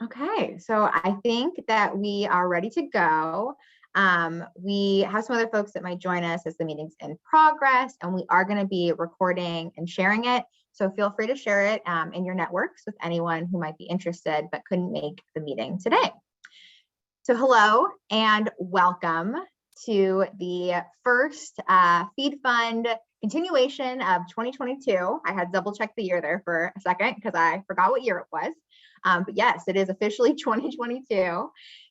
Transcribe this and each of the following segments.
Okay, so I think that we are ready to go. We have some other folks that might join us as the meeting's in progress, and we are going to be recording and sharing it. So feel free to share it in your networks with anyone who might be interested but couldn't make the meeting today. So hello and welcome to the first Feed Fund continuation of 2022. I had double checked the year there for a second because I forgot what year it was. But yes, it is officially 2022.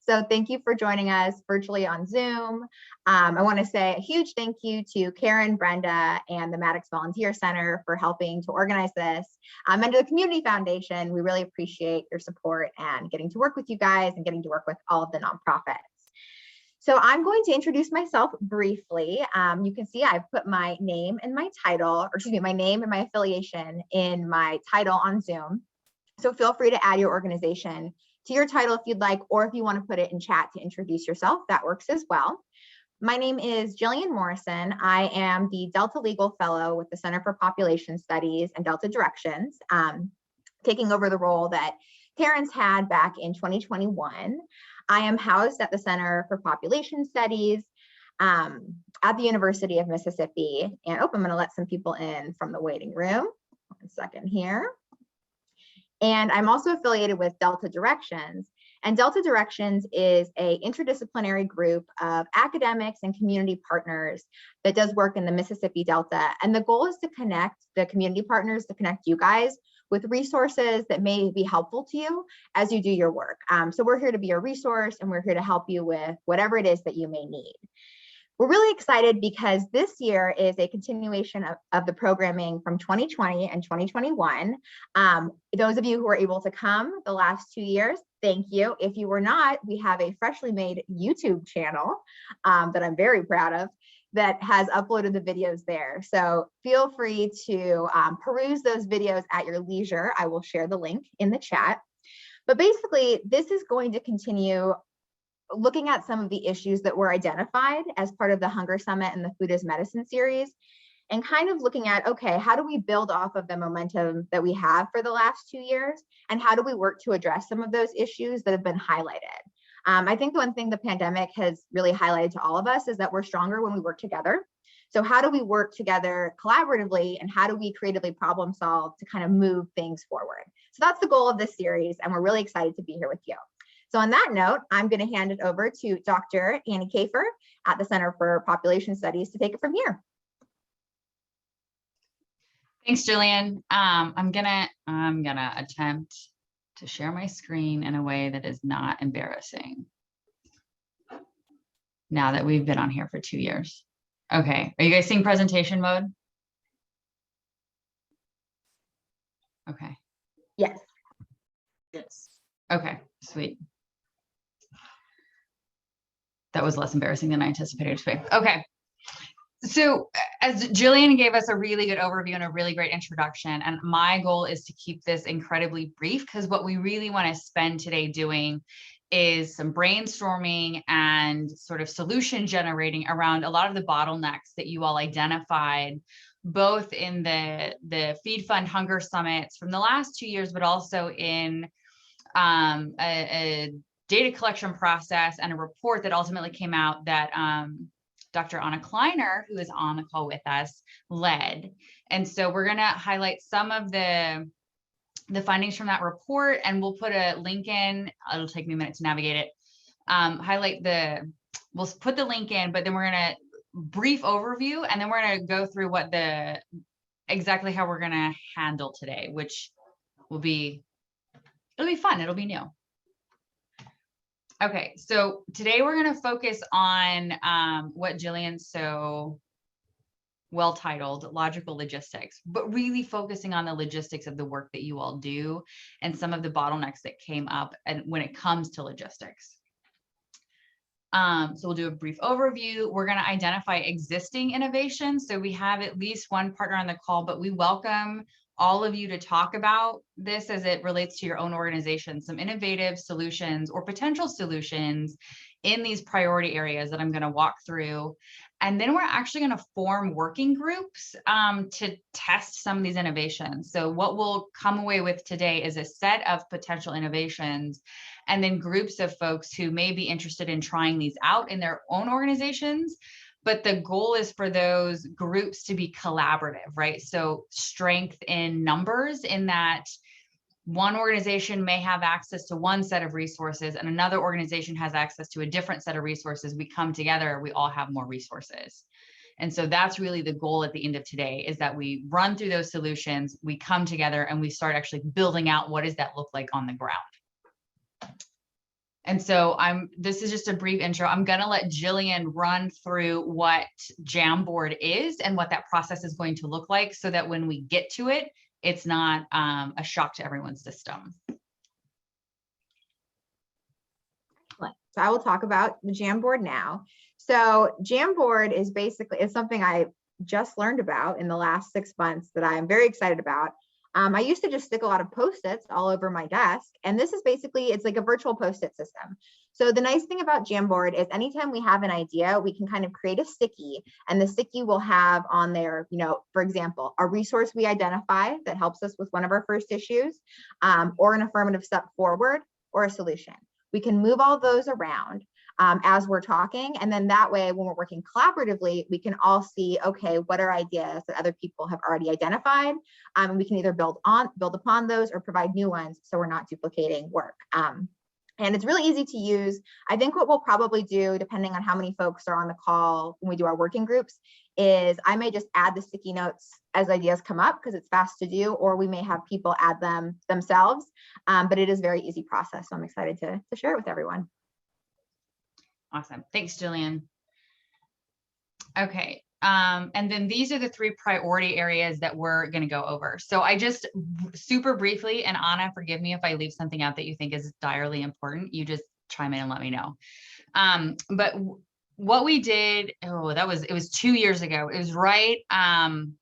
So thank you for joining us virtually on Zoom. I want to say a huge thank you to Karen, Brenda, and the Maddox Volunteer Center for helping to organize this. And to the Community Foundation, we really appreciate your support and getting to work with you guys and getting to work with all of the nonprofits. So I'm going to introduce myself briefly. You can see I've put my name and my title, or excuse me, my name and my affiliation in my title on Zoom. So feel free to add your organization to your title if you'd like, or if you want to put it in chat to introduce yourself, that works as well. My name is Jillian Morrison. I am the Delta Legal Fellow with the Center for Population Studies and Delta Directions, taking over the role that Karen's had back in 2021. I am housed at the Center for Population Studies at the University of Mississippi. And I'm going to let some people in from the waiting room. 1 second here. And I'm also affiliated with Delta Directions. And Delta Directions is an interdisciplinary group of academics and community partners that does work in the Mississippi Delta. And the goal is to connect the community partners, to connect you guys with resources that may be helpful to you as you do your work. So we're here to be a resource, and we're here to help you with whatever it is that you may need. We're really excited because this year is a continuation of the programming from 2020 and 2021. Those of you who were able to come the last 2 years, thank you. If you were not, we have a freshly made YouTube channel that I'm very proud of that has uploaded the videos there. So feel free to peruse those videos at your leisure. I will share the link in the chat. But basically, this is going to continue looking at some of the issues that were identified as part of the Hunger Summit and the Food as Medicine series, and kind of looking at, okay, how do we build off of the momentum that we have for the last 2 years? And how do we work to address some of those issues that have been highlighted? I think the one thing the pandemic has really highlighted to all of us is that we're stronger when we work together. So how do we work together collaboratively, and how do we creatively problem solve to kind of move things forward? So that's the goal of this series, and we're really excited to be here with you. So on that note, I'm going to hand it over to Dr. Annie Kafer at the Center for Population Studies to take it from here. Thanks, Jillian. I'm gonna attempt to share my screen in a way that is not embarrassing, now that we've been on here for 2 years. Okay, are you guys seeing presentation mode? Okay. Yes. Yes. Okay, sweet. That was less embarrassing than I anticipated it to be. Okay. So as Jillian gave us a really good overview and a really great introduction, and my goal is to keep this incredibly brief, because what we really want to spend today doing is some brainstorming and sort of solution generating around a lot of the bottlenecks that you all identified, both in the Feed Fund Hunger Summits from the last 2 years, but also in a data collection process and a report that ultimately came out that Dr. Anna Kleiner, who is on the call with us, led. And so we're going to highlight some of the findings from that report, and we'll put a link in. It'll take me a minute to navigate it. We'll put the link in, but then we're going to brief overview, and then we're going to go through exactly how we're going to handle today, which it'll be fun. It'll be new. Okay, so today we're going to focus on what Jillian so well titled Logical Logistics, but really focusing on the logistics of the work that you all do and some of the bottlenecks that came up and when it comes to logistics. So we'll do a brief overview. We're going to identify existing innovations. So we have at least one partner on the call, but we welcome all of you to talk about this as it relates to your own organization, some innovative solutions or potential solutions in these priority areas that I'm going to walk through. And then we're actually going to form working groups to test some of these innovations. So what we'll come away with today is a set of potential innovations, and then groups of folks who may be interested in trying these out in their own organizations. But the goal is for those groups to be collaborative, right? So strength in numbers, in that one organization may have access to one set of resources and another organization has access to a different set of resources. We come together, we all have more resources. And so that's really the goal at the end of today, is that we run through those solutions, we come together, and we start actually building out what does that look like on the ground. And so this is just a brief intro. I'm going to let Jillian run through what Jamboard is and what that process is going to look like, so that when we get to it, it's not a shock to everyone's system. Excellent. So I will talk about the Jamboard now. So Jamboard is something I just learned about in the last 6 months that I am very excited about. I used to just stick a lot of Post-its all over my desk, and this is basically, it's like a virtual Post-it system. So the nice thing about Jamboard is anytime we have an idea, we can kind of create a sticky, and the sticky will have on there, for example, a resource we identify that helps us with one of our first issues, or an affirmative step forward, or a solution. We can move all those around as we're talking. And then that way, when we're working collaboratively, we can all see, okay, what are ideas that other people have already identified? And we can either build upon those or provide new ones, so we're not duplicating work. And it's really easy to use. I think what we'll probably do, depending on how many folks are on the call when we do our working groups, is I may just add the sticky notes as ideas come up because it's fast to do, or we may have people add them themselves. But it is a very easy process. So I'm excited to share it with everyone. Awesome. Thanks, Jillian. Okay. And then these are the 3 priority areas that we're going to go over. So I just super briefly, and Anna, forgive me if I leave something out that you think is direly important, you just chime in and let me know. But what we did, it was 2 years ago. It was right on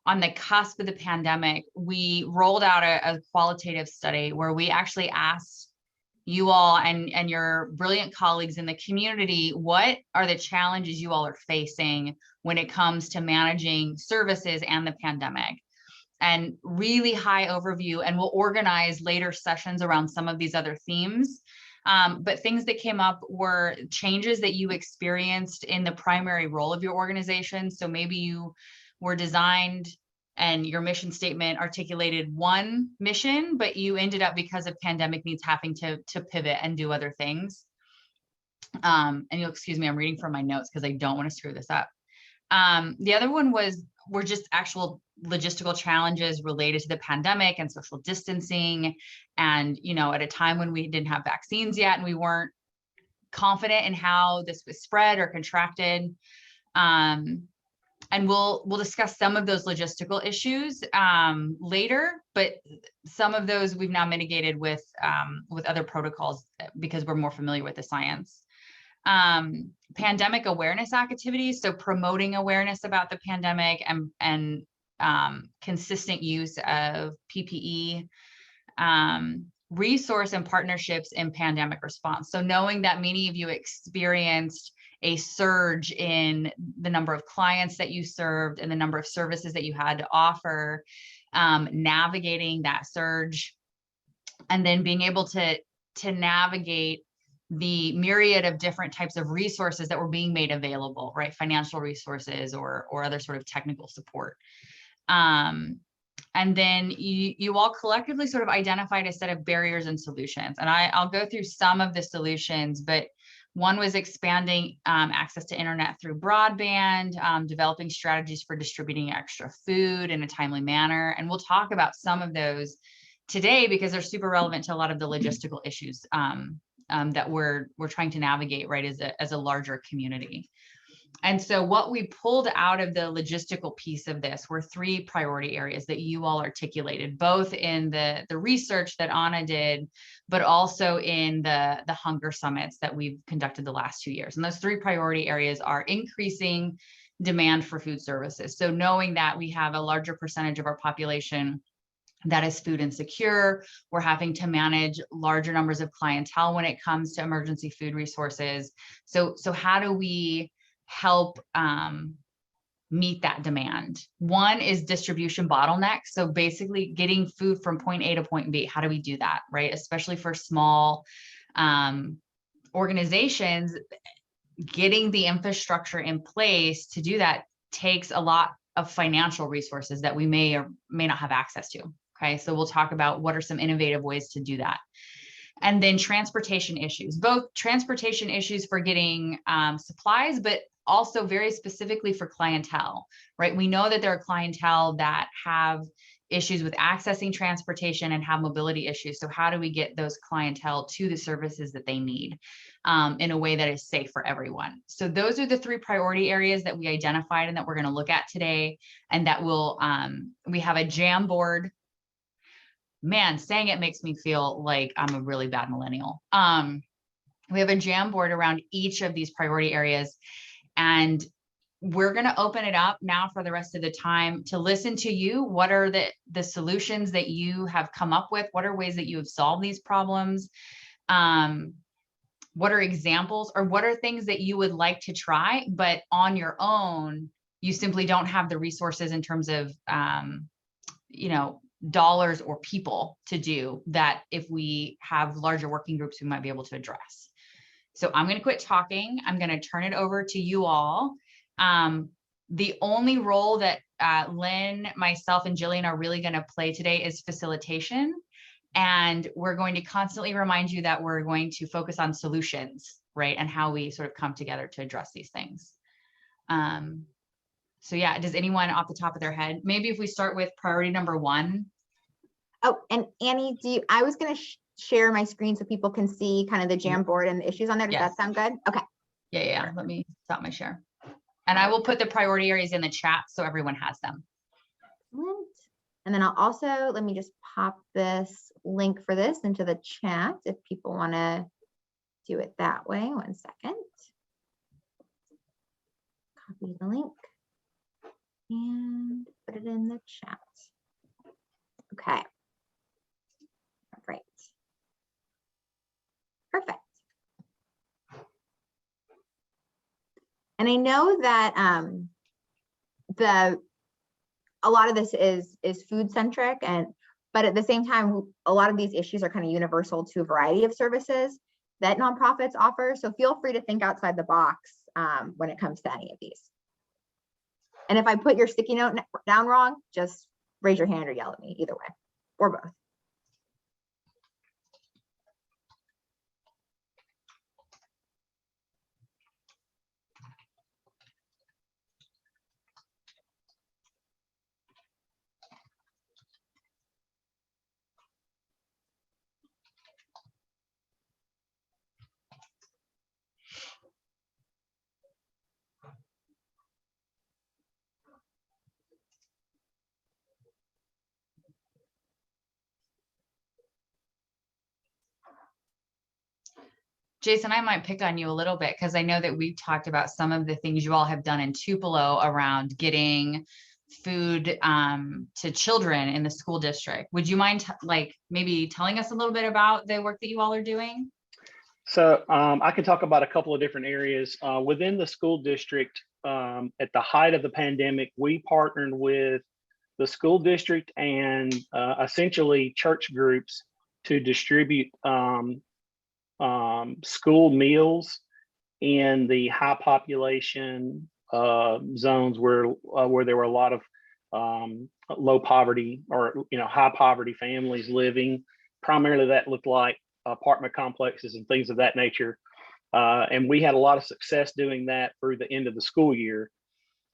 the cusp of the pandemic. We rolled out a qualitative study where we actually asked you all and your brilliant colleagues in the community, what are the challenges you all are facing when it comes to managing services and the pandemic? And really high overview, and we'll organize later sessions around some of these other themes. But things that came up were changes that you experienced in the primary role of your organization. So maybe you were designed and your mission statement articulated one mission, but you ended up, because of pandemic needs, having to pivot and do other things. And you'll excuse me, I'm reading from my notes because I don't want to screw this up. The other one were just actual logistical challenges related to the pandemic and social distancing. And, at a time when we didn't have vaccines yet and we weren't confident in how this was spread or contracted. And we'll discuss some of those logistical issues later, but some of those we've now mitigated with other protocols because we're more familiar with the science. Pandemic awareness activities, so promoting awareness about the pandemic and consistent use of PPE, resource and partnerships in pandemic response. So knowing that many of you experienced a surge in the number of clients that you served and the number of services that you had to offer, navigating that surge, and then being able to navigate the myriad of different types of resources that were being made available, right? Financial resources or other sort of technical support. And then you all collectively sort of identified a set of barriers and solutions. And I'll go through some of the solutions, but one was expanding access to internet through broadband, developing strategies for distributing extra food in a timely manner. And we'll talk about some of those today because they're super relevant to a lot of the logistical issues that we're trying to navigate, right, as a larger community. And so what we pulled out of the logistical piece of this were 3 priority areas that you all articulated, both in the research that Anna did, but also in the hunger summits that we've conducted the last 2 years. And those 3 priority areas are increasing demand for food services. So knowing that we have a larger percentage of our population that is food insecure, we're having to manage larger numbers of clientele when it comes to emergency food resources. So how do we help meet that demand? One is distribution bottlenecks. So basically getting food from point A to point B. How do we do that, right? Especially for small organizations, getting the infrastructure in place to do that takes a lot of financial resources that we may or may not have access to. Okay, so we'll talk about what are some innovative ways to do that. And then transportation issues, both transportation issues for getting supplies, but also very specifically for clientele, right? We know that there are clientele that have issues with accessing transportation and have mobility issues. So how do we get those clientele to the services that they need in a way that is safe for everyone? So those are the 3 priority areas that we identified and that we're going to look at today. And that will, we have a Jamboard. Man, saying it makes me feel like I'm a really bad millennial. We have a Jamboard around each of these priority areas, and we're going to open it up now for the rest of the time to listen to you. What are the solutions that you have come up with? What are ways that you have solved these problems? What are examples, or what are things that you would like to try, but on your own, you simply don't have the resources in terms of, dollars or people to do that. If we have larger working groups, we might be able to address. So I'm going to quit talking. I'm going to turn it over to you all. The only role that Lynn, myself, and Jillian are really going to play today is facilitation. And we're going to constantly remind you that we're going to focus on solutions, right? And how we sort of come together to address these things. So yeah, does anyone off the top of their head, maybe if we start with priority number 1. Oh, and Annie, I was going to share my screen so people can see kind of the Jamboard and the issues on there. Does that sound good? Okay. Yeah. Let me stop my share. And I will put the priority areas in the chat so everyone has them. Excellent. And then I'll also, let me just pop this link for this into the chat if people want to do it that way. 1 second. Copy the link and put it in the chat. Okay. Great. Perfect. And I know that a lot of this is food centric, but at the same time, a lot of these issues are kind of universal to a variety of services that nonprofits offer. So feel free to think outside the box when it comes to any of these. And if I put your sticky note down wrong, just raise your hand or yell at me, either way, or both. Jason, I might pick on you a little bit because I know that we've talked about some of the things you all have done in Tupelo around getting food to children in the school district. Would you mind maybe telling us a little bit about the work that you all are doing? So I can talk about a couple of different areas within the school district. At the height of the pandemic, we partnered with the school district and essentially church groups to distribute school meals in the high population zones where there were a lot of low poverty or high poverty families living. Primarily that looked like apartment complexes and things of that nature. And we had a lot of success doing that through the end of the school year.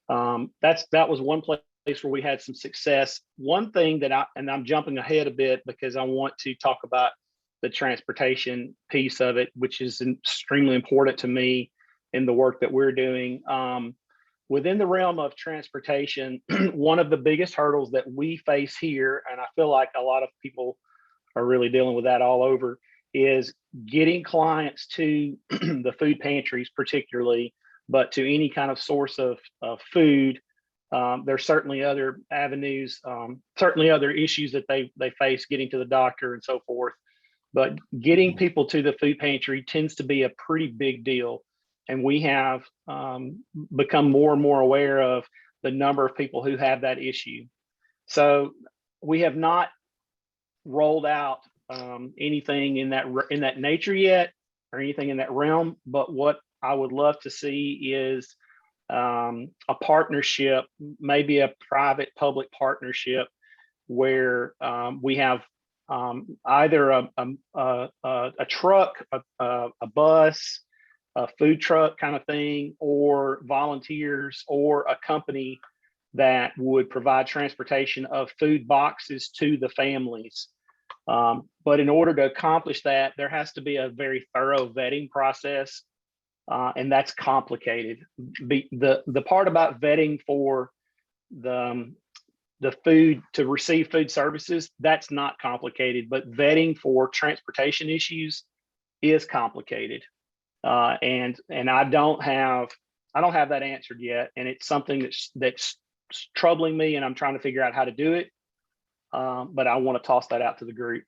That was one place where we had some success. One thing that I'm jumping ahead a bit because I want to talk about the transportation piece of it, which is extremely important to me in the work that we're doing. Within the realm of transportation, one of the biggest hurdles that we face here, and I feel like a lot of people are really dealing with that all over, is getting clients to the food pantries, particularly but to any kind of source of food. There's certainly other avenues, certainly other issues that they face getting to the doctor and so forth. But getting people to the food pantry tends to be a pretty big deal. And we have become more and more aware of the number of people who have that issue. So we have not rolled out anything in that nature yet, or anything in that realm. But what I would love to see is a partnership, maybe a private public partnership, where we have either a truck, a bus, a food truck kind of thing, or volunteers, or a company that would provide transportation of food boxes to the families. But in order to accomplish that, there has to be a very thorough vetting process, and that's complicated. The part about vetting for the food to receive food services, that's not complicated, but vetting for transportation issues is complicated. And I don't have that answered yet, and it's something that's troubling me, and I'm trying to figure out how to do it. But I want to toss that out to the group.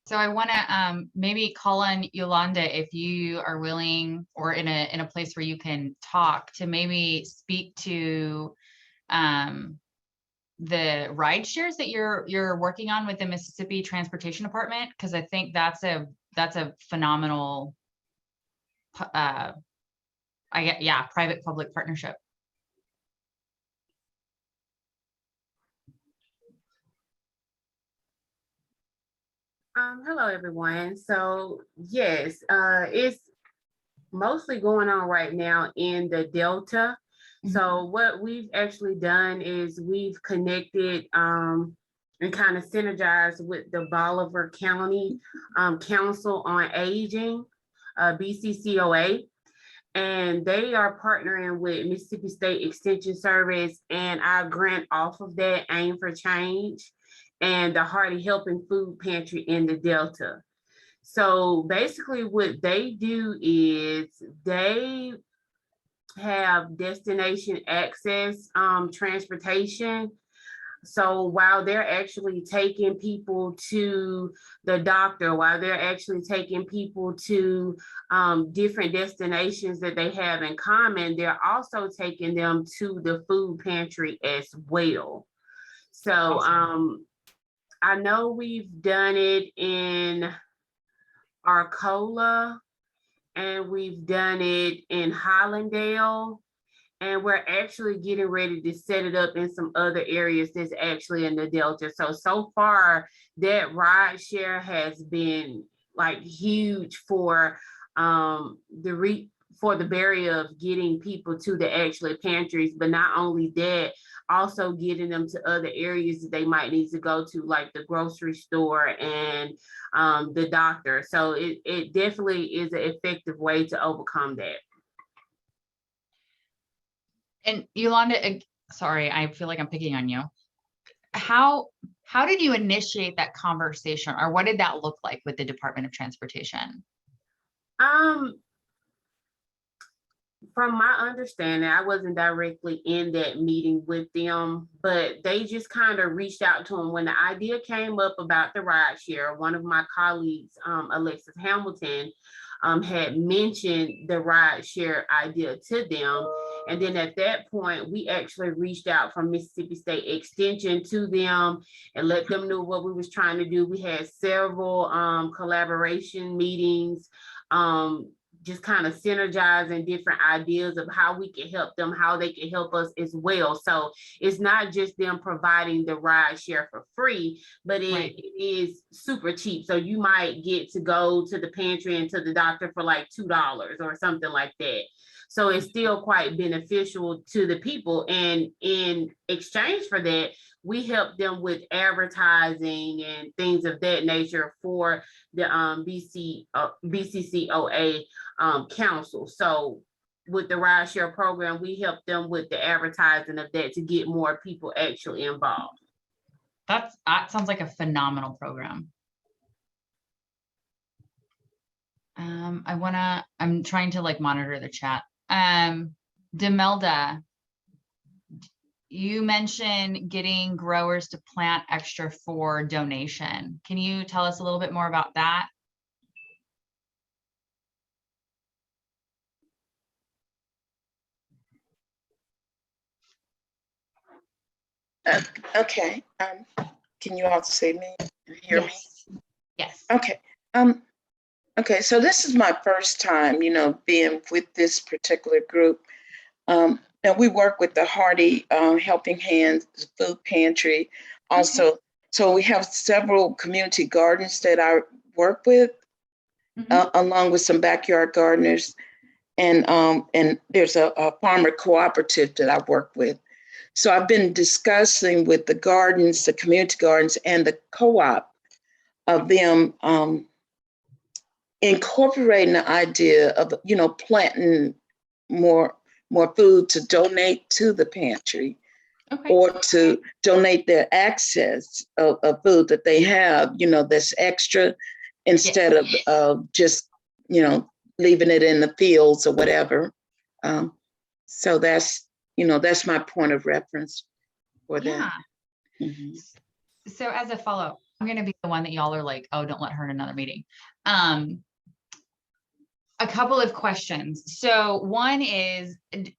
So I want to maybe call on Yolanda, if you are willing, or in a place where you can talk, to maybe speak to the ride shares that you're working on with the Mississippi Transportation Department, because I think that's a phenomenal private public partnership. Hello, everyone. So yes, it's mostly going on right now in the Delta. So what we've actually done is we've connected and kind of synergized with the Bolivar County Council on Aging, BCCOA, and they are partnering with Mississippi State Extension Service, and our grant off of that, Aim for Change, and the Hearty Helping Food Pantry in the Delta. So basically what they do is they have destination access transportation. So while they're actually taking people to the doctor, while they're actually taking people to different destinations that they have in common, they're also taking them to the food pantry as well. So awesome. I know we've done it in Arcola, and we've done it in Hollandale, and we're actually getting ready to set it up in some other areas that's actually in the Delta. So far, that ride share has been like huge for the barrier of getting people to the actual pantries, but not only that, also getting them to other areas that they might need to go to, like the grocery store and the doctor. So it definitely is an effective way to overcome that. And Yolanda, sorry, I feel like I'm picking on you. How did you initiate that conversation, or what did that look like with the Department of Transportation? From my understanding, I wasn't directly in that meeting with them, but they just kind of reached out to them when the idea came up about the ride share. One of my colleagues, Alexis Hamilton, had mentioned the ride share idea to them. And then at that point, we actually reached out from Mississippi State Extension to them and let them know what we was trying to do. We had several collaboration meetings, just kind of synergizing different ideas of how we can help them, how they can help us as well. So it's not just them providing the ride share for free, but it is super cheap. So you might get to go to the pantry and to the doctor for like $2 or something like that. So it's still quite beneficial to the people. And in exchange for that, we help them with advertising and things of that nature for the BCCOA council. So with the ride share program, we help them with the advertising of that to get more people actually involved. That sounds like a phenomenal program. I'm trying to like monitor the chat. Demelda, you mentioned getting growers to plant extra for donation. Can you tell us a little bit more about that? Okay. Can you all see me and hear me? Yes. Okay. Okay. So this is my first time, being with this particular group. Now we work with the Hardy Helping Hands Food Pantry. Also, so we have several community gardens that I work with, along with some backyard gardeners, and there's a farmer cooperative that I work with. So I've been discussing with the gardens, the community gardens, and the co-op of them incorporating the idea of, planting more food to donate to the pantry, or to donate their access of food that they have, that's extra, instead of just, leaving it in the fields or whatever. So that's my point of reference for that. Mm-hmm. So as a follow-up, I'm going to be the one that y'all are like, oh, don't let her in another meeting. A couple of questions. So one is, do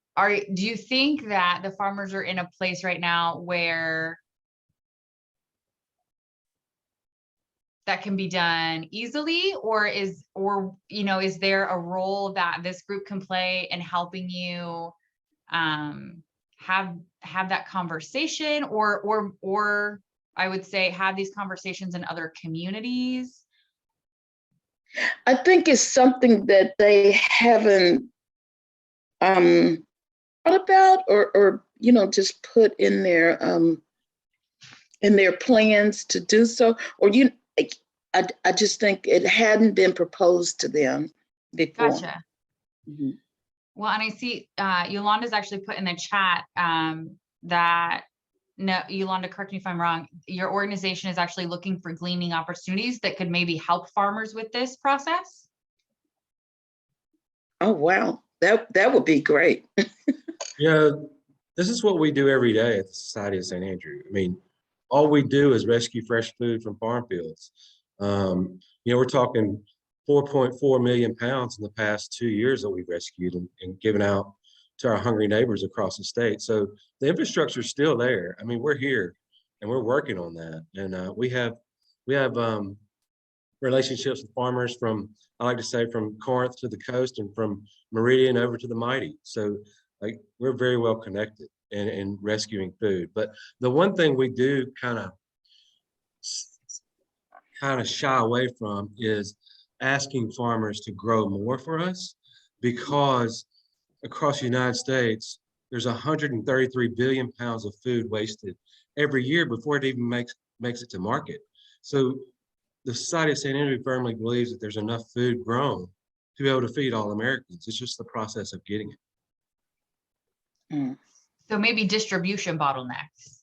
you think that the farmers are in a place right now where that can be done easily, or is there a role that this group can play in helping you have that conversation, or I would say have these conversations in other communities? I think it's something that they haven't thought about, or just put in their plans to do so, or I just think it hadn't been proposed to them before. Gotcha. Mm-hmm. Well, and I see Yolanda's actually put in the chat that, no, Yolanda, correct me if I'm wrong, your organization is actually looking for gleaning opportunities that could maybe help farmers with this process. Oh, wow. That would be great. Yeah, this is what we do every day at the Society of St. Andrew. I mean, all we do is rescue fresh food from farm fields. We're talking 4.4 million pounds in the past 2 years that we've rescued and given out to our hungry neighbors across the state. So the infrastructure is still there. I mean, we're here and we're working on that. And we have relationships with farmers from, I like to say, from Corinth to the coast and from Meridian over to the Mighty. So like, we're very well connected in rescuing food. But the one thing we do kind of shy away from is asking farmers to grow more for us, because across the United States, there's 133 billion pounds of food wasted every year before it even makes it to market. So the Society of St. Andrew firmly believes that there's enough food grown to be able to feed all Americans. It's just the process of getting it. Mm. So maybe distribution bottlenecks.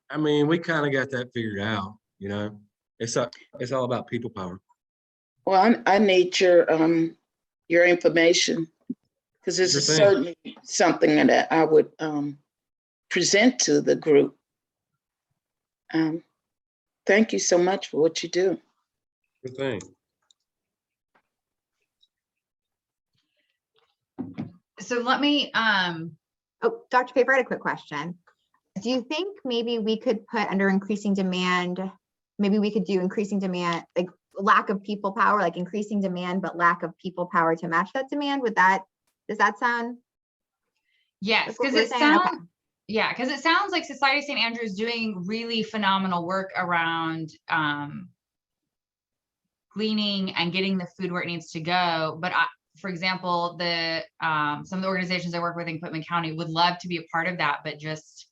I mean, we kind of got that figured out, It's all about people power. Well, I need your information, because this is certainly something that I would present to the group. Thank you so much for what you do. Good thing. So let me, Oh, Dr. Paper, I had a quick question. Do you think maybe we could put under increasing demand, maybe we could do increasing demand, like lack of people power, like increasing demand, but lack of people power to match that demand? Does that sound? yes, like because it sounds like Society of St. Andrew is doing really phenomenal work around gleaning and getting the food where it needs to go. But for example, some of the organizations I work with in Quitman County would love to be a part of that, but just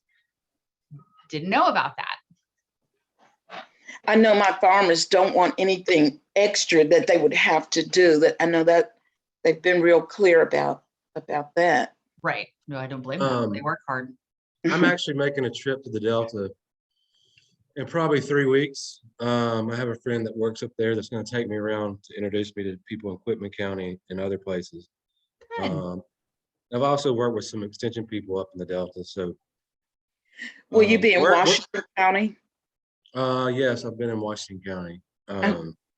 didn't know about that. I know my farmers don't want anything extra that they would have to do. That I know that they've been real clear about that. Right. No, I don't blame them. They work hard. I'm actually making a trip to the Delta in probably 3 weeks. I have a friend that works up there that's going to take me around to introduce me to people in Quitman County and other places. Good. I've also worked with some extension people up in the Delta. So, Will you be in we're- Washington County? yes, I've been in Washington County.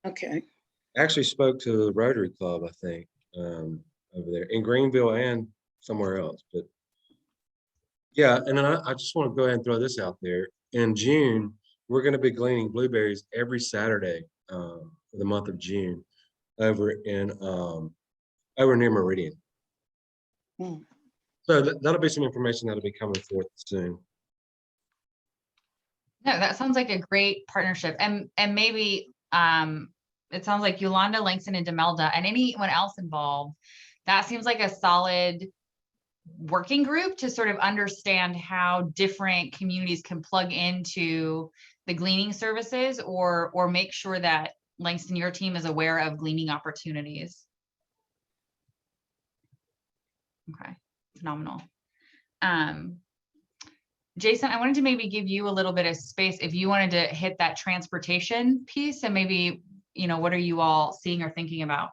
Okay. Actually spoke to the Rotary Club, I think, over there in Greenville and somewhere else. But yeah, and then I just want to go ahead and throw this out there. In June, we're going to be gleaning blueberries every Saturday for the month of June over near Meridian. Hmm. So that'll be some information that'll be coming forth soon. No, that sounds like a great partnership. And maybe it sounds like Yolanda, Langston, and Demelda, and anyone else involved. That seems like a solid working group to sort of understand how different communities can plug into the gleaning services, or make sure that Langston, your team is aware of gleaning opportunities. Okay, phenomenal. Jason, I wanted to maybe give you a little bit of space if you wanted to hit that transportation piece, and maybe, what are you all seeing or thinking about?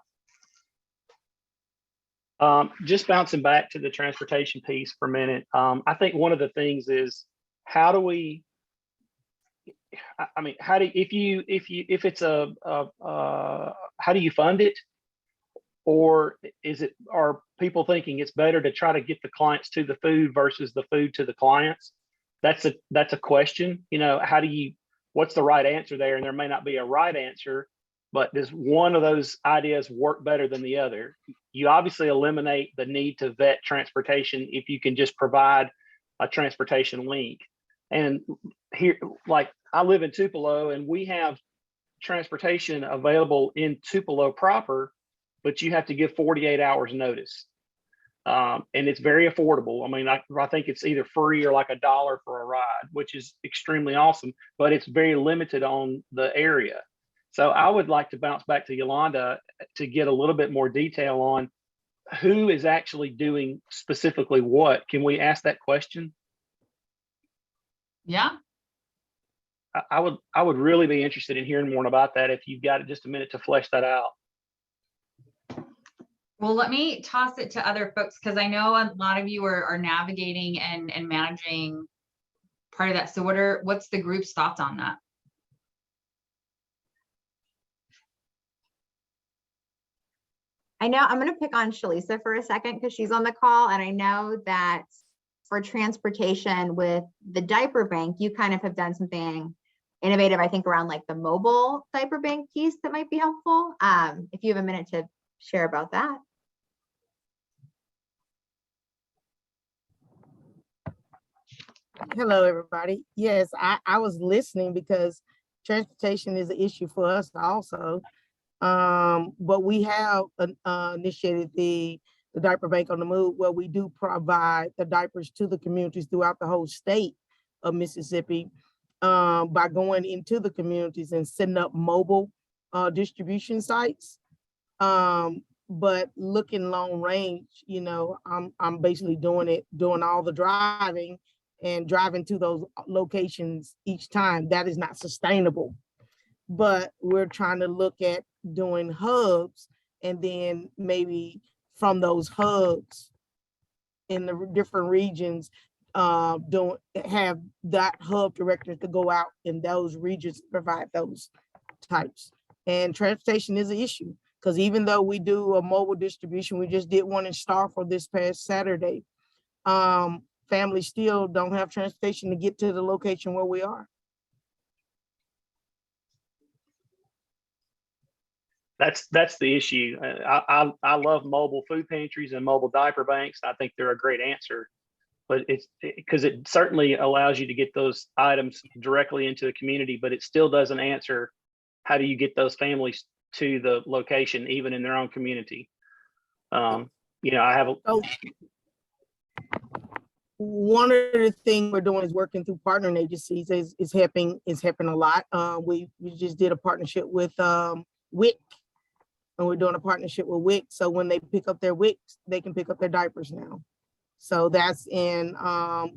Just bouncing back to the transportation piece for a minute. I think one of the things is, how do we, how do you fund it? Or are people thinking it's better to try to get the clients to the food versus the food to the clients? That's a question. What's the right answer there? And there may not be a right answer, but does one of those ideas work better than the other? You obviously eliminate the need to vet transportation if you can just provide a transportation link. And here, like, I live in Tupelo, and we have transportation available in Tupelo proper, but you have to give 48 hours notice. And it's very affordable. I think it's either free or like $1 for a ride, which is extremely awesome, but it's very limited on the area. So I would like to bounce back to Yolanda to get a little bit more detail on who is actually doing specifically what. Can we ask that question? Yeah. I would really be interested in hearing more about that if you've got just a minute to flesh that out. Well, let me toss it to other folks, because I know a lot of you are navigating and managing part of that. So what's the group's thoughts on that? I know I'm going to pick on Shalisa for a second because she's on the call. And I know that for transportation with the diaper bank, you kind of have done something innovative, I think, around like the mobile diaper bank piece that might be helpful. If you have a minute to share about that. Hello, everybody. Yes, I was listening because transportation is an issue for us also. But we have initiated the diaper bank on the move, where we do provide the diapers to the communities throughout the whole state of Mississippi by going into the communities and setting up mobile distribution sites. But looking long range, I'm basically doing all the driving and driving to those locations each time. That is not sustainable. But we're trying to look at doing hubs, and then maybe from those hubs in the different regions, have that hub director to go out in those regions to provide those types. And transportation is an issue, because even though we do a mobile distribution, we just did one in Starkville this past Saturday. Families still don't have transportation to get to the location where we are. That's the issue. I love mobile food pantries and mobile diaper banks. I think they're a great answer, but it's because it certainly allows you to get those items directly into the community, but it still doesn't answer how do you get those families to the location, even in their own community. I have one of the things we're doing is working through partnering agencies. Is helping a lot. We just did a partnership with WIC, and we're doing a partnership with WIC. So when they pick up their WICs, they can pick up their diapers now. So that's in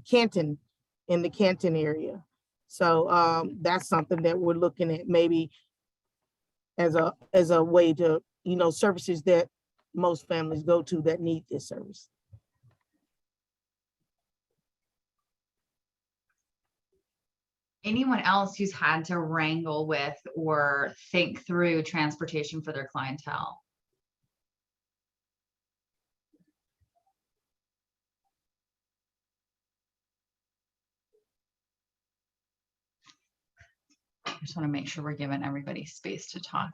Canton, in the Canton area. So that's something that we're looking at maybe as a way to, you know, services that most families go to that need this service. Anyone else who's had to wrangle with or think through transportation for their clientele? I just want to make sure we're giving everybody space to talk.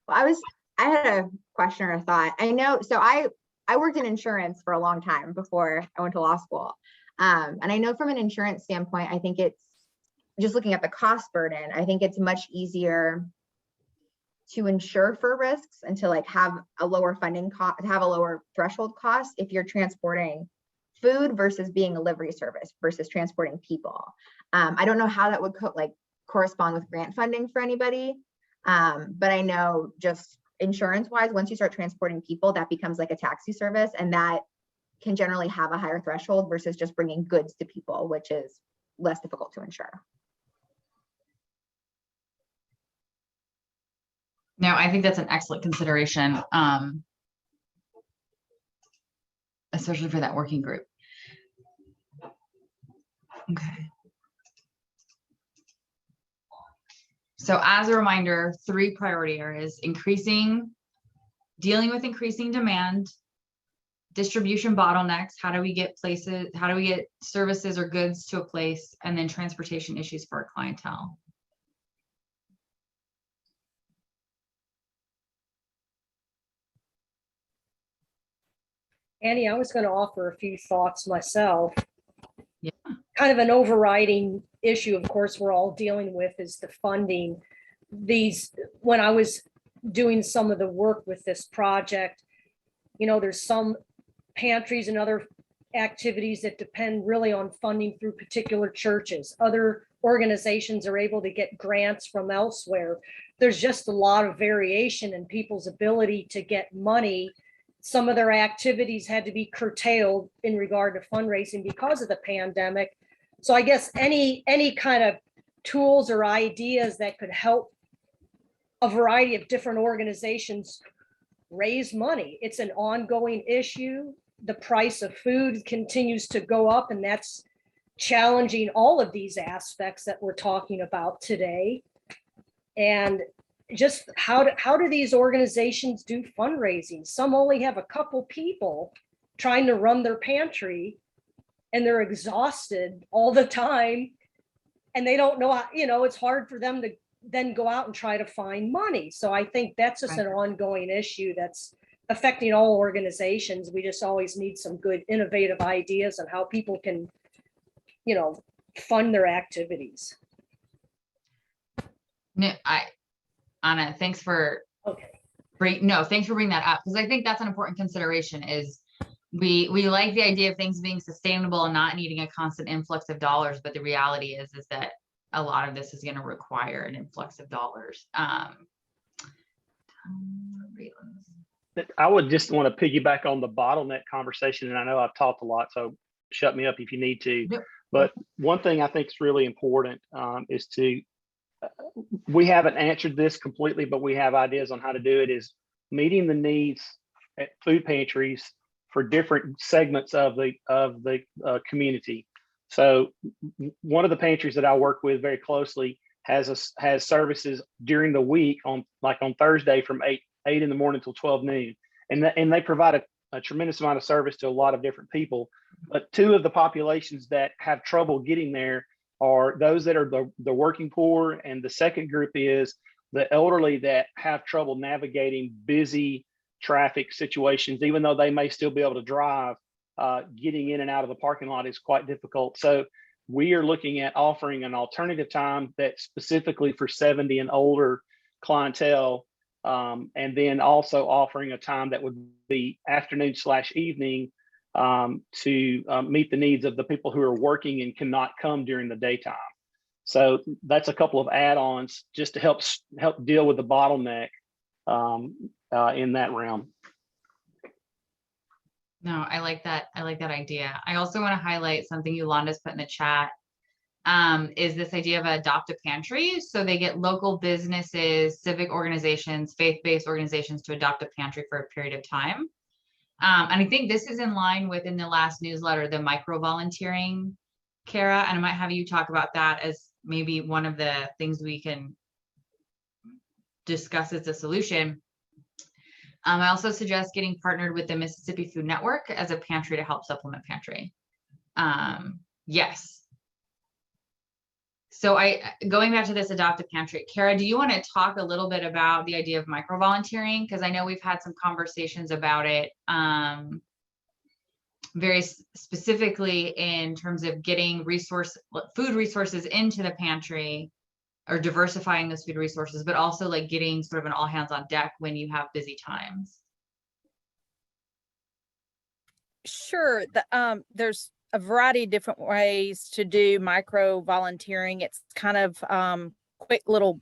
Well, I had a question or a thought. I know, so I worked in insurance for a long time before I went to law school. And I know from an insurance standpoint, I think it's just looking at the cost burden, I think it's much easier to insure for risks and to like have a lower funding cost, have a lower threshold cost if you're transporting food versus being a livery service versus transporting people. I don't know how that would correspond with grant funding for anybody. But I know just insurance wise, once you start transporting people, that becomes like a taxi service, and that can generally have a higher threshold versus just bringing goods to people, which is less difficult to insure. No, I think that's an excellent consideration, especially for that working group. Okay. So as a reminder, 3 priority areas: dealing with increasing demand, distribution bottlenecks, how do we get services or goods to a place, and then transportation issues for our clientele. Annie, I was going to offer a few thoughts myself. Yeah. Kind of an overriding issue, of course, we're all dealing with is the funding. When I was doing some of the work with this project, you know, there's some pantries and other activities that depend really on funding through particular churches. Other organizations are able to get grants from elsewhere. There's just a lot of variation in people's ability to get money. Some of their activities had to be curtailed in regard to fundraising because of the pandemic. So I guess any kind of tools or ideas that could help a variety of different organizations raise money. It's an ongoing issue. The price of food continues to go up, and that's challenging all of these aspects that we're talking about today. And just how do these organizations do fundraising? Some only have a couple people trying to run their pantry, and they're exhausted all the time, and they don't know how, you know, it's hard for them to then go out and try to find money. So I think that's just an ongoing issue that's affecting all organizations. We just always need some good innovative ideas on how people can, you know, fund their activities. No, Anna, thanks for bringing that up, because I think that's an important consideration. Is we like the idea of things being sustainable and not needing a constant influx of dollars, but the reality is that a lot of this is going to require an influx of dollars. I would just want to piggyback on the bottleneck conversation, and I know I've talked a lot, so shut me up if you need to. Yep. But one thing I think is really important is we haven't answered this completely, but we have ideas on how to do it, is meeting the needs at food pantries for different segments of the community. So one of the pantries that I work with very closely has services during the week on Thursday from 8 in the morning till 12 noon. And they provide a tremendous amount of service to a lot of different people. But 2 of the populations that have trouble getting there are those that are the working poor, and the second group is the elderly that have trouble navigating busy traffic situations. Even though they may still be able to drive, getting in and out of the parking lot is quite difficult. So we are looking at offering an alternative time that's specifically for 70 and older clientele, and then also offering a time that would be afternoon/evening to meet the needs of the people who are working and cannot come during the daytime. So that's a couple of add-ons just to help deal with the bottleneck in that realm. No, I like that. I like that idea. I also want to highlight something Yolanda's put in the chat. Is this idea of adopt a pantry. So they get local businesses, civic organizations, faith-based organizations to adopt a pantry for a period of time. And I think this is in line with, in the last newsletter, the micro volunteering, Kara, and I might have you talk about that as maybe one of the things we can discuss as a solution. I also suggest getting partnered with the Mississippi Food Network as a pantry to help supplement pantry. Yes. So going back to this adopt a pantry, Kara, do you want to talk a little bit about the idea of micro volunteering? Because I know we've had some conversations about it, very specifically in terms of getting food resources into the pantry, or diversifying those food resources, but also like getting sort of an all hands on deck when you have busy times. Sure. There's a variety of different ways to do micro volunteering. It's kind of quick little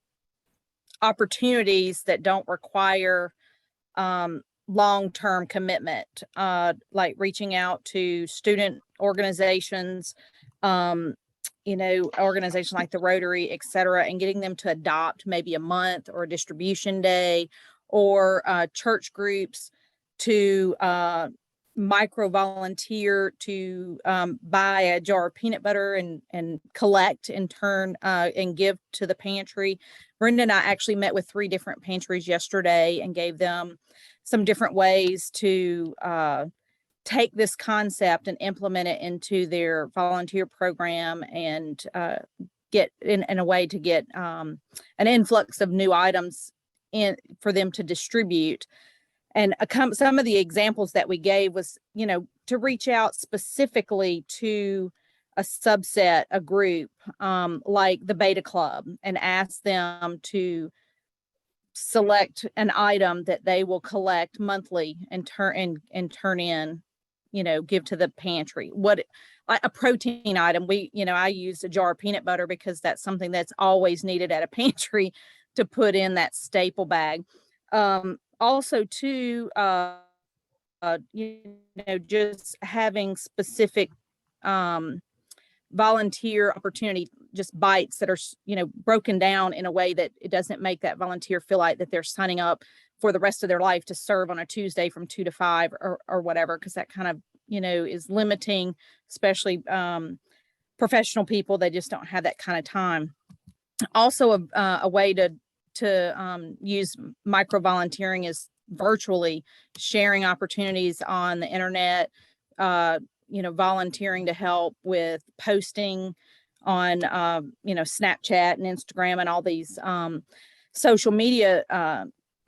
opportunities that don't require long-term commitment, like reaching out to student organizations, organizations like the Rotary, et cetera, and getting them to adopt maybe a month or a distribution day, or church groups to micro volunteer to buy a jar of peanut butter and collect in turn and give to the pantry. Brenda and I actually met with 3 different pantries yesterday and gave them some different ways to take this concept and implement it into their volunteer program, and get in a way to get an influx of new items in for them to distribute. And some of the examples that we gave was, to reach out specifically to a subset, a group, like the Beta Club, and ask them to select an item that they will collect monthly and turn in, give to the pantry. A protein item. I used a jar of peanut butter because that's something that's always needed at a pantry to put in that staple bag. Also too, just having specific volunteer opportunity, just bites that are, broken down in a way that it doesn't make that volunteer feel like that they're signing up for the rest of their life to serve on a Tuesday from 2 to 5 or whatever, because that kind of, is limiting, especially professional people. They just don't have that kind of time. Also, a way to use micro volunteering is virtually sharing opportunities on the internet, volunteering to help with posting on, Snapchat and Instagram and all these social media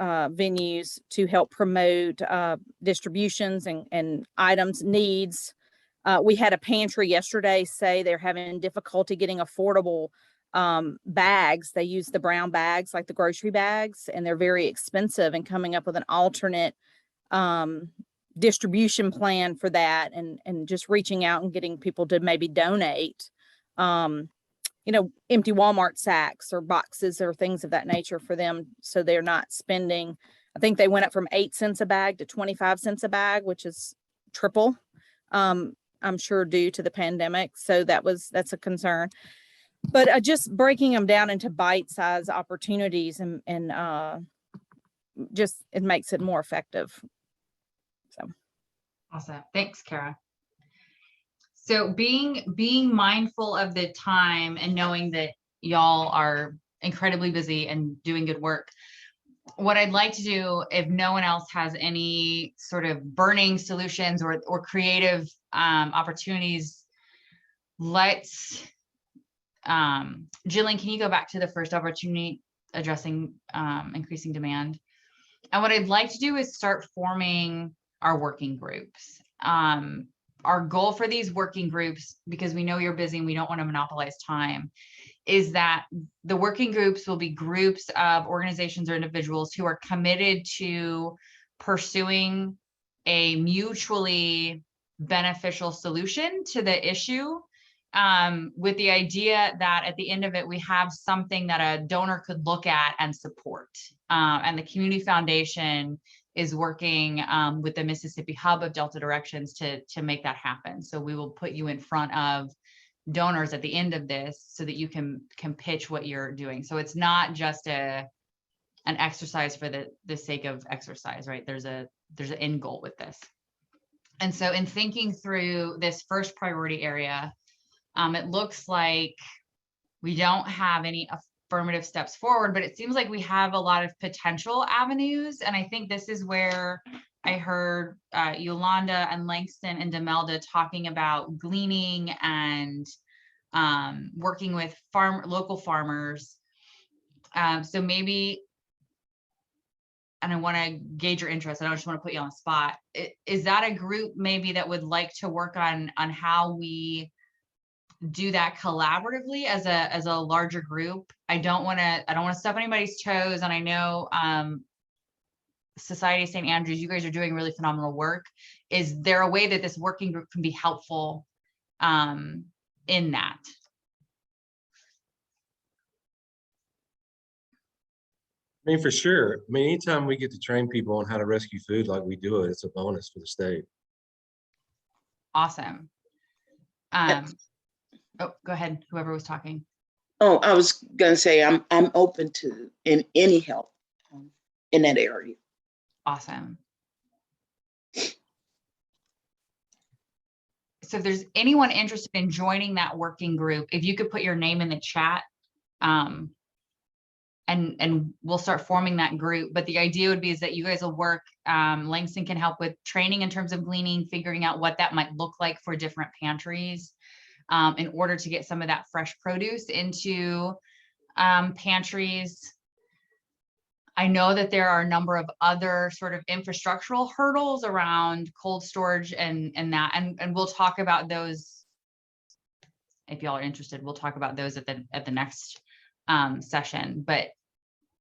venues to help promote distributions and items, needs. We had a pantry yesterday say they're having difficulty getting affordable bags. They use the brown bags, like the grocery bags, and they're very expensive, and coming up with an alternate distribution plan for that, and just reaching out and getting people to maybe donate empty Walmart sacks or boxes or things of that nature for them, so they're not spending. I think they went up from 8 cents a bag to 25 cents a bag, which is triple, I'm sure, due to the pandemic. So that's a concern. But just breaking them down into bite-sized opportunities and just, it makes it more effective. So Awesome. Thanks, Kara. So being mindful of the time and knowing that y'all are incredibly busy and doing good work, what I'd like to do, if no one else has any sort of burning solutions or creative opportunities, let's Jillian, can you go back to the first opportunity addressing increasing demand? And what I'd like to do is start forming our working groups. Our goal for these working groups, because we know you're busy and we don't want to monopolize time, is that the working groups will be groups of organizations or individuals who are committed to pursuing a mutually beneficial solution to the issue, with the idea that at the end of it, we have something that a donor could look at and support. And the community foundation is working with the Mississippi Hub of Delta Directions to make that happen. So we will put you in front of donors at the end of this so that you can pitch what you're doing. So it's not just an exercise for the sake of exercise, right? There's an end goal with this. And so in thinking through this first priority area, it looks like we don't have any affirmative steps forward, but it seems like we have a lot of potential avenues. And I think this is where I heard Yolanda and Langston and Demelda talking about gleaning and working with local farmers. So maybe, and I want to gauge your interest. I don't just want to put you on the spot. Is that a group maybe that would like to work on how we do that collaboratively as a larger group? I don't want to step on anybody's toes. And I know Society of St. Andrews, you guys are doing really phenomenal work. Is there a way that this working group can be helpful in that? I mean, for sure. I mean, anytime we get to train people on how to rescue food like we do it, it's a bonus for the state. Awesome. Oh, go ahead, whoever was talking. Oh, I was gonna say I'm open to any help in that area. Awesome. So if there's anyone interested in joining that working group, if you could put your name in the chat, and we'll start forming that group. But the idea would be is that you guys will work, Langston can help with training in terms of gleaning, figuring out what that might look like for different pantries in order to get some of that fresh produce into pantries. I know that there are a number of other sort of infrastructural hurdles around cold storage and we'll talk about those. If y'all are interested, we'll talk about those at the next session. But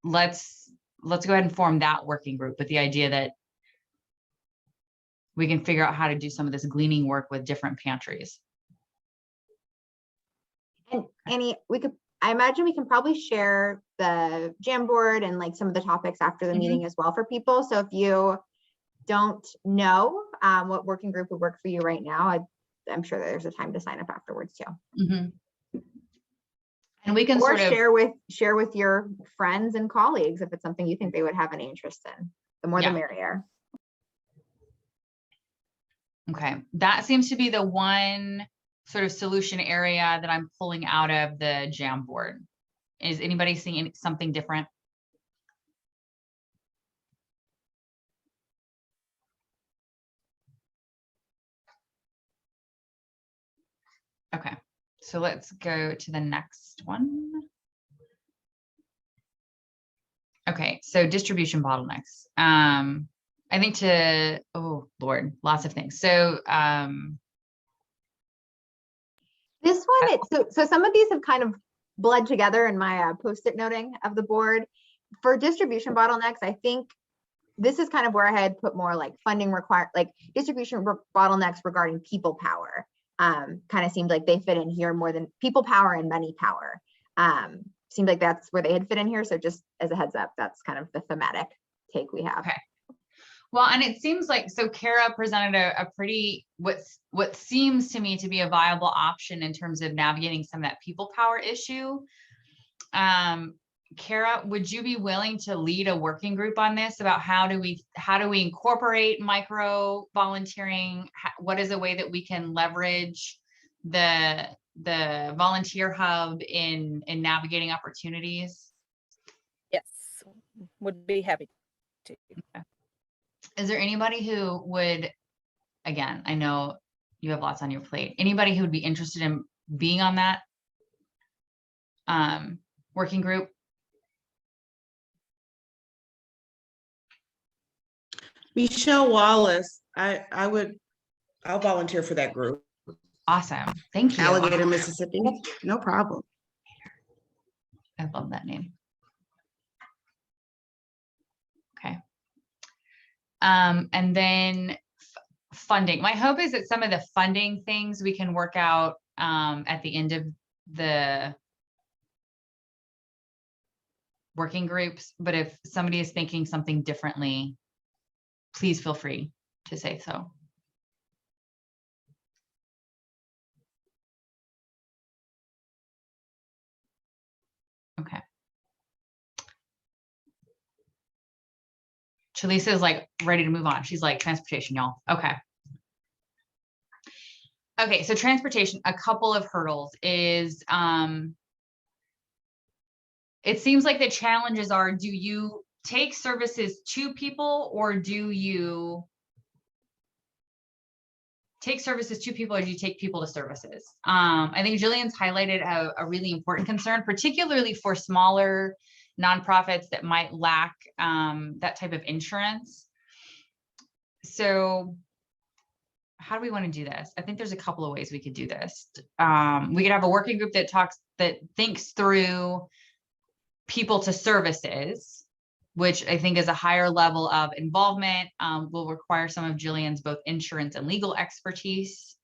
let's go ahead and form that working group with the idea that we can figure out how to do some of this gleaning work with different pantries. And Annie, I imagine we can probably share the Jamboard and like some of the topics after the meeting as well for people. So if you don't know what working group would work for you right now, I'm sure that there's a time to sign up afterwards too. And we can or sort of share with your friends and colleagues if it's something you think they would have any interest in. The more the merrier. Okay, that seems to be the one sort of solution area that I'm pulling out of the Jamboard. Is anybody seeing something different? Okay, so let's go to the next one. Okay, so distribution bottlenecks. I think oh Lord, lots of things. So this one, so some of these have kind of bled together in my post-it noting of the board. For distribution bottlenecks, I think this is kind of where I had put more like funding required, like distribution bottlenecks regarding people power. Kind of seemed like they fit in here more than people power and money power. Seemed like that's where they had fit in here. So just as a heads up, that's kind of the thematic take we have. Okay. Well, and it seems like, so Kara presented a pretty, what seems to me to be a viable option in terms of navigating some of that people power issue. Kara, would you be willing to lead a working group on this about how do we incorporate micro volunteering? What is a way that we can leverage the volunteer hub in navigating opportunities? Yes, would be happy to. Okay. Is there anybody who would, again, I know you have lots on your plate, anybody who would be interested in being on that working group? Michelle Wallace, I'll volunteer for that group. Awesome, thank you. Alligator, Mississippi, no problem. I love that name. Okay. And then funding. My hope is that some of the funding things we can work out at the end of the working groups, but if somebody is thinking something differently, please feel free to say so. Okay. Chalisa is like ready to move on. She's like, transportation, y'all. Okay. Okay, so transportation, a couple of hurdles is, it seems like the challenges are, do you take services to people or do you take services to people or do you take people to services? I think Jillian's highlighted a really important concern, particularly for smaller nonprofits that might lack that type of insurance. So how do we want to do this? I think there's a couple of ways we could do this. We could have a working group that thinks through people to services, which I think is a higher level of involvement, will require some of Jillian's both insurance and legal expertise.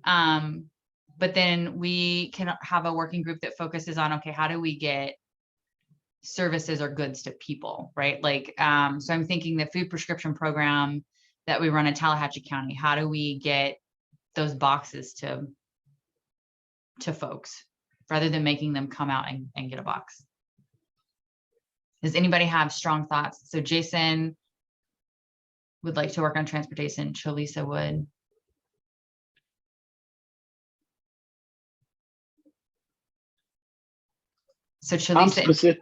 But then we can have a working group that focuses on, okay, how do we get services or goods to people, right? Like, so I'm thinking the food prescription program that we run in Tallahatchie County, how do we get those boxes to folks rather than making them come out and get a box? Does anybody have strong thoughts? So Jason would like to work on transportation. Chalisa would. So Chalisa.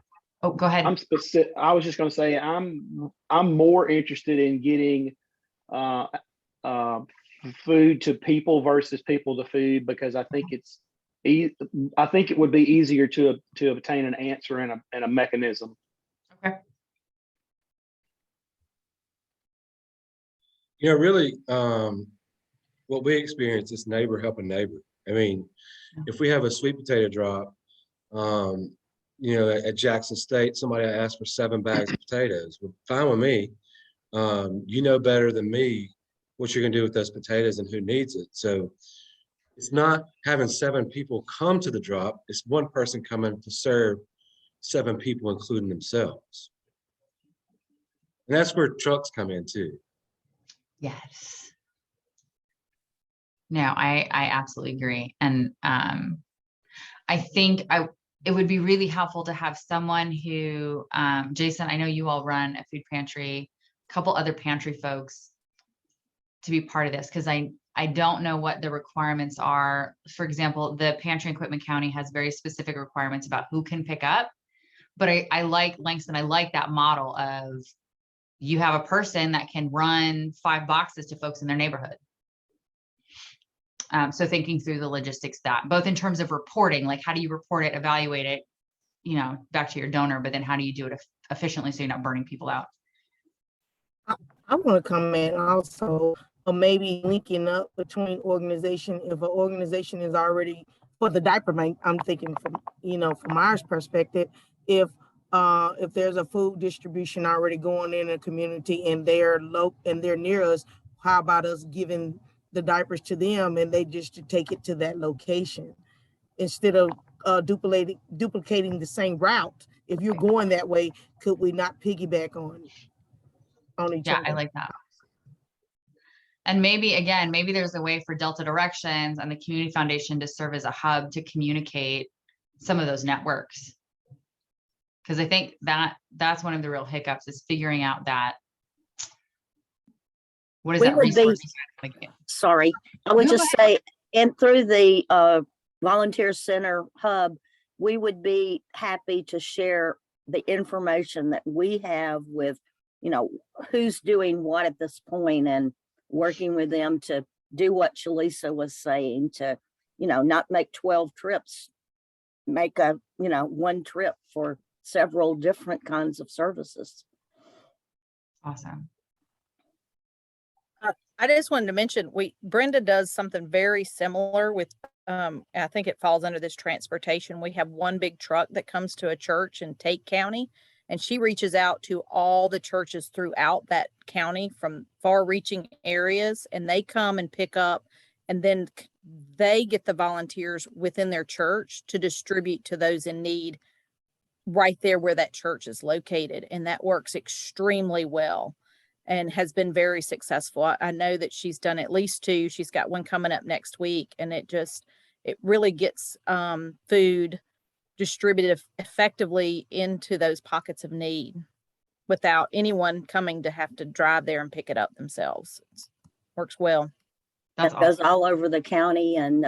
Oh, go ahead. I'm specific. I was just going to say I'm more interested in getting food to people versus people to food, because I think I think it would be easier to obtain an answer and a mechanism. Okay. You know, really, what we experience is neighbor helping neighbor. I mean, if we have a sweet potato drop, you know, at Jackson State, somebody asked for 7 bags of potatoes. Well, fine with me. You know better than me what you're gonna do with those potatoes and who needs it. So it's not having 7 people come to the drop. It's one person coming to serve 7 people, including themselves. And that's where trucks come in too. Yes. No, I absolutely agree. And I think it would be really helpful to have someone who, Jason, I know you all run a food pantry, a couple other pantry folks to be part of this, because I don't know what the requirements are. For example, the Pantry in Quitman County has very specific requirements about who can pick up. But I like Langston, I like that model of you have a person that can run 5 boxes to folks in their neighborhood. So thinking through the logistics that both in terms of reporting, like how do you report it, evaluate it, you know, back to your donor, but then how do you do it efficiently so you're not burning people out? I want to comment also, maybe linking up between organization. If an organization is already for the diaper bank, I'm thinking from, you know, from our perspective, if there's a food distribution already going in a community and they're near us, how about us giving the diapers to them and they just to take it to that location instead of duplicating the same route? If you're going that way, could we not piggyback on each other? Yeah, I like that. And maybe, again, maybe there's a way for Delta Directions and the Community Foundation to serve as a hub to communicate some of those networks. Because I think that's one of the real hiccups is figuring out that, what is that resource? Sorry, I would just say, and through the Volunteer Center hub, we would be happy to share the information that we have with, you know, who's doing what at this point and working with them to do what Chalisa was saying, to, you know, not make 12 trips, make a, you know, 1 trip for several different kinds of services. Awesome. I just wanted to mention, Brenda does something very similar with, I think it falls under this transportation. We have one big truck that comes to a church in Tate County, and she reaches out to all the churches throughout that county from far-reaching areas, and they come and pick up, and then they get the volunteers within their church to distribute to those in need right there where that church is located. And that works extremely well. and has been very successful. I know that she's done at least 2. She's got one coming up next week, and it really gets food distributed effectively into those pockets of need without anyone coming to have to drive there and pick it up themselves. Works well. That's That goes awesome. all over the county, and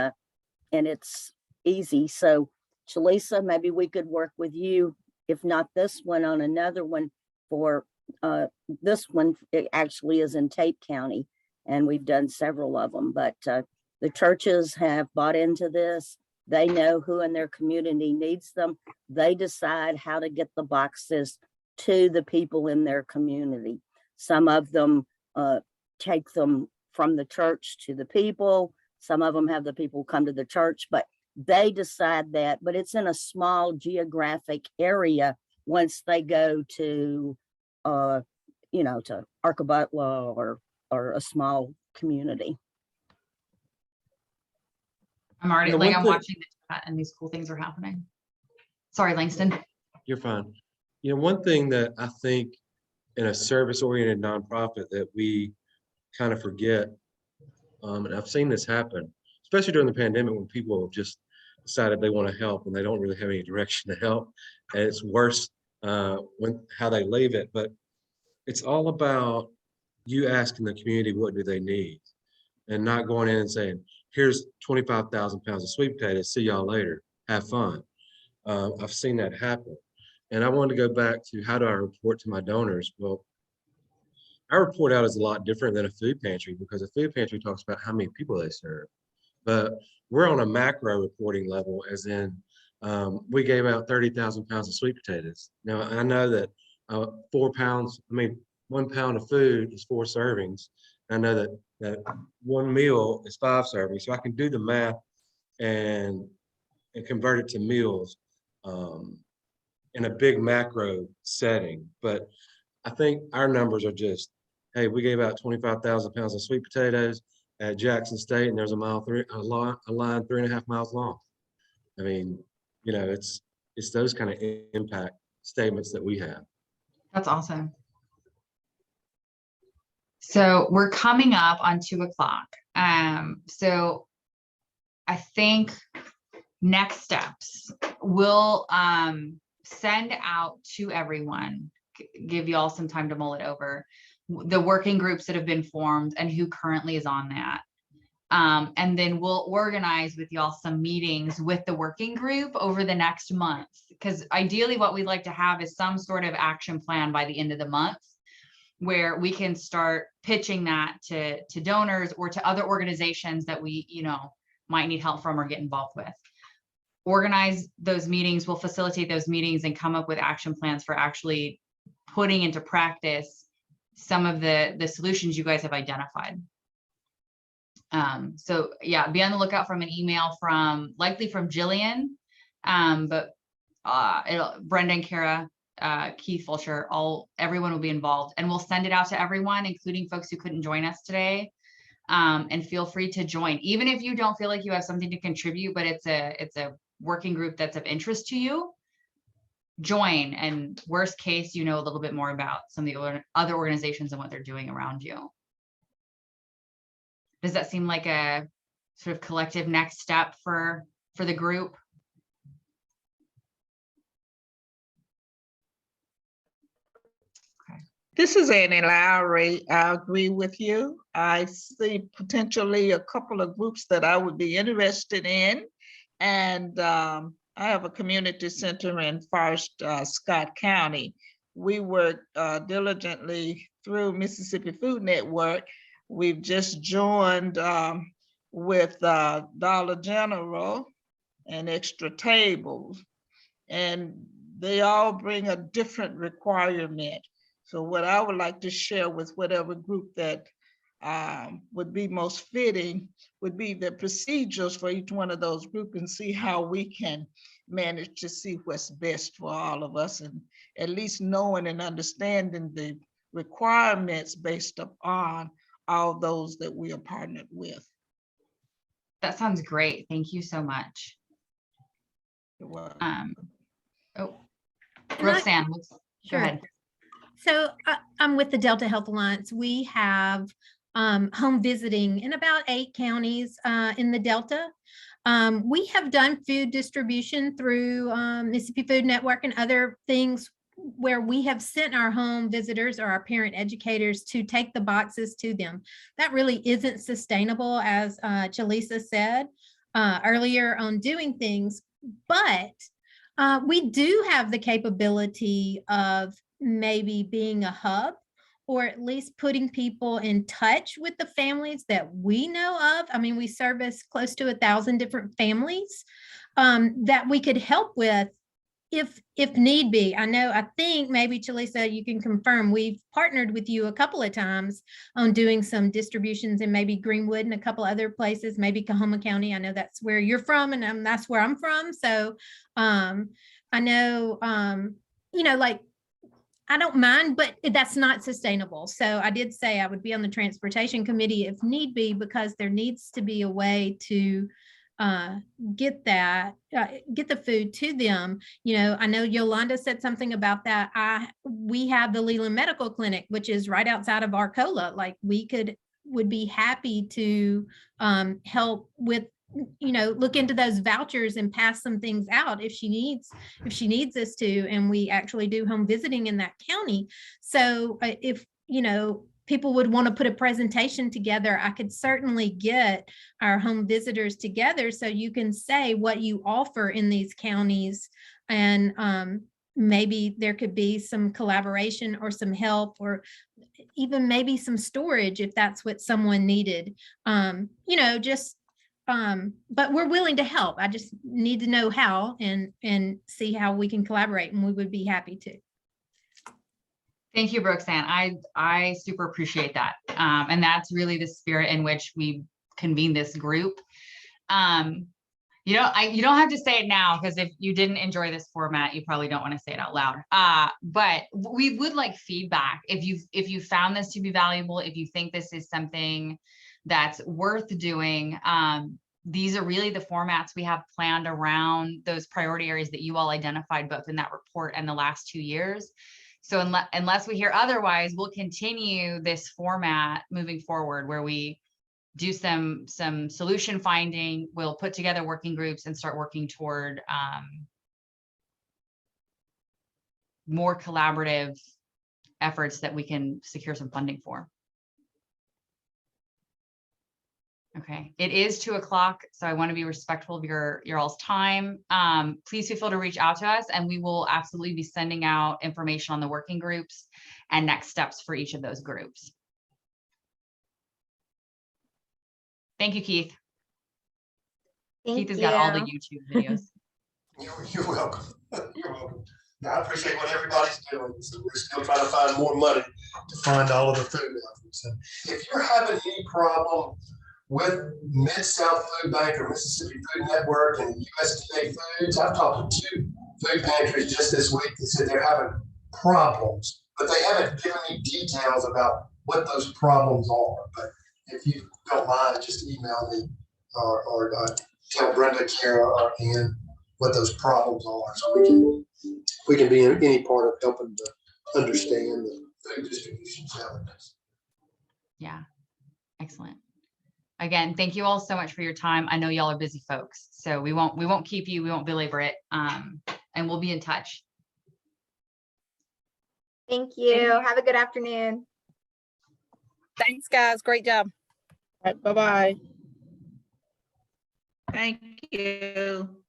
it's easy. So Shalisa, maybe we could work with you, if not this one, on another one for this one. It actually is in Tate County, and we've done several of them, but the churches have bought into this. They know who in their community needs them. They decide how to get the boxes to the people in their community. Some of them take them from the church to the people. Some of them have the people come to the church, but they decide that. But it's in a small geographic area once they go to, to Arkabutla or a small community. I'm already Yeah, like, one I'm thing- watching the chat and these cool things are happening. Sorry, Langston. You're fine. One thing that I think in a service-oriented nonprofit that we kind of forget, and I've seen this happen, especially during the pandemic when people have just decided they want to help and they don't really have any direction to help. And it's worse when how they leave it. But it's all about you asking the community, what do they need? And not going in and saying, here's 25,000 pounds of sweet potatoes, see y'all later, have fun. I've seen that happen. And I wanted to go back to how do I report to my donors? Well, our report out is a lot different than a food pantry because a food pantry talks about how many people they serve. But we're on a macro reporting level, as in we gave out 30,000 pounds of sweet potatoes. Now, I know that 1 pound of food is 4 servings. I know that one meal is 5 servings. So I can do the math and convert it to meals in a big macro setting. But I think our numbers are just, hey, we gave out 25,000 pounds of sweet potatoes at Jackson State, and there's a line 3.5 miles long. I mean, it's those kind of impact statements that we have. That's awesome. So we're coming up on 2 o'clock. So I think next steps, we'll send out to everyone, give you all some time to mull it over, the working groups that have been formed and who currently is on that. And then we'll organize with y'all some meetings with the working group over the next month. Because ideally what we'd like to have is some sort of action plan by the end of the month where we can start pitching that to donors or to other organizations that we, might need help from or get involved with. Organize those meetings, we'll facilitate those meetings and come up with action plans for actually putting into practice some of the solutions you guys have identified. So yeah, be on the lookout from an email likely from Jillian, but Brenda and Kara, Keith Fulcher, everyone will be involved, and we'll send it out to everyone, including folks who couldn't join us today. And feel free to join, even if you don't feel like you have something to contribute, but it's a working group that's of interest to you. Join, and worst case, a little bit more about some of the other organizations and what they're doing around you. Does that seem like a sort of collective next step for the group? This is Annie Lowry. I agree with you. I see potentially a couple of groups that I would be interested in. And I have a community center in Forest Scott County. We work diligently through Mississippi Food Network. We've just joined with Dollar General and Extra Tables, and they all bring a different requirement. So what I would like to share with whatever group that would be most fitting would be the procedures for each one of those groups and see how we can manage to see what's best for all of us, and at least knowing and understanding the requirements based upon all those that we are partnered with. That sounds great. Thank you so much. You're welcome. Roxanne, go ahead. So I'm with the Delta Health Alliance. We have home visiting in about 8 counties in the Delta. We have done food distribution through Mississippi Food Network and other things where we have sent our home visitors or our parent educators to take the boxes to them. That really isn't sustainable, as Chalisa said earlier on doing things, but we do have the capability of maybe being a hub, or at least putting people in touch with the families that we know of. I mean, we service close to 1,000 different families that we could help with if need be. I think maybe Chalisa, you can confirm, we've partnered with you a couple of times on doing some distributions in maybe Greenwood and a couple other places, maybe Coahoma County. I know that's where you're from, and that's where I'm from. So I know, like, I don't mind, but that's not sustainable. So I did say I would be on the transportation committee if need be, because there needs to be a way to get the food to them. I know Yolanda said something about that. We have the Leland Medical Clinic, which is right outside of Arcola. Like, would be happy to help with, look into those vouchers and pass some things out if she needs us to. And we actually do home visiting in that county. So if people would want to put a presentation together, I could certainly get our home visitors together so you can say what you offer in these counties, and maybe there could be some collaboration or some help, or even maybe some storage if that's what someone needed. But we're willing to help. I just need to know how and see how we can collaborate, and we would be happy to. Thank you, Roxanne. I super appreciate that. And that's really the spirit in which we convene this group. You don't have to say it now, because if you didn't enjoy this format, you probably don't want to say it out loud. But we would like feedback. If you found this to be valuable, if you think this is something that's worth doing, these are really the formats we have planned around those priority areas that you all identified both in that report and the last 2 years. So unless we hear otherwise, we'll continue this format moving forward, where we do some solution finding. We'll put together working groups and start working toward more collaborative efforts that we can secure some funding for. Okay, it is 2 o'clock, so I want to be respectful of your all's time. Please feel free to reach out to us, and we will absolutely be sending out information on the working groups and next steps for each of those groups. Thank you, Keith. Keith has got all the YouTube videos. You're welcome. You're welcome. I appreciate what everybody's doing. So we're still trying to find more money to fund all of the food efforts. And if you're having any problem with Mid-South Food Bank or Mississippi Food Network and USDA Foods, I've talked to 2 food pantries just this week that said they're having problems, but they haven't given me details about what those problems are. But if you don't mind, just email me or tell Brenda, Kara, or Ann what those problems are, so we can be in any part of helping to understand the food distribution challenges. Yeah, excellent. Again, thank you all so much for your time. I know y'all are busy folks, so we won't keep you, we won't belabor it, and we'll be in touch. Thank you. Have a good afternoon. Thanks, guys. Great job. All right, bye-bye. Thank you.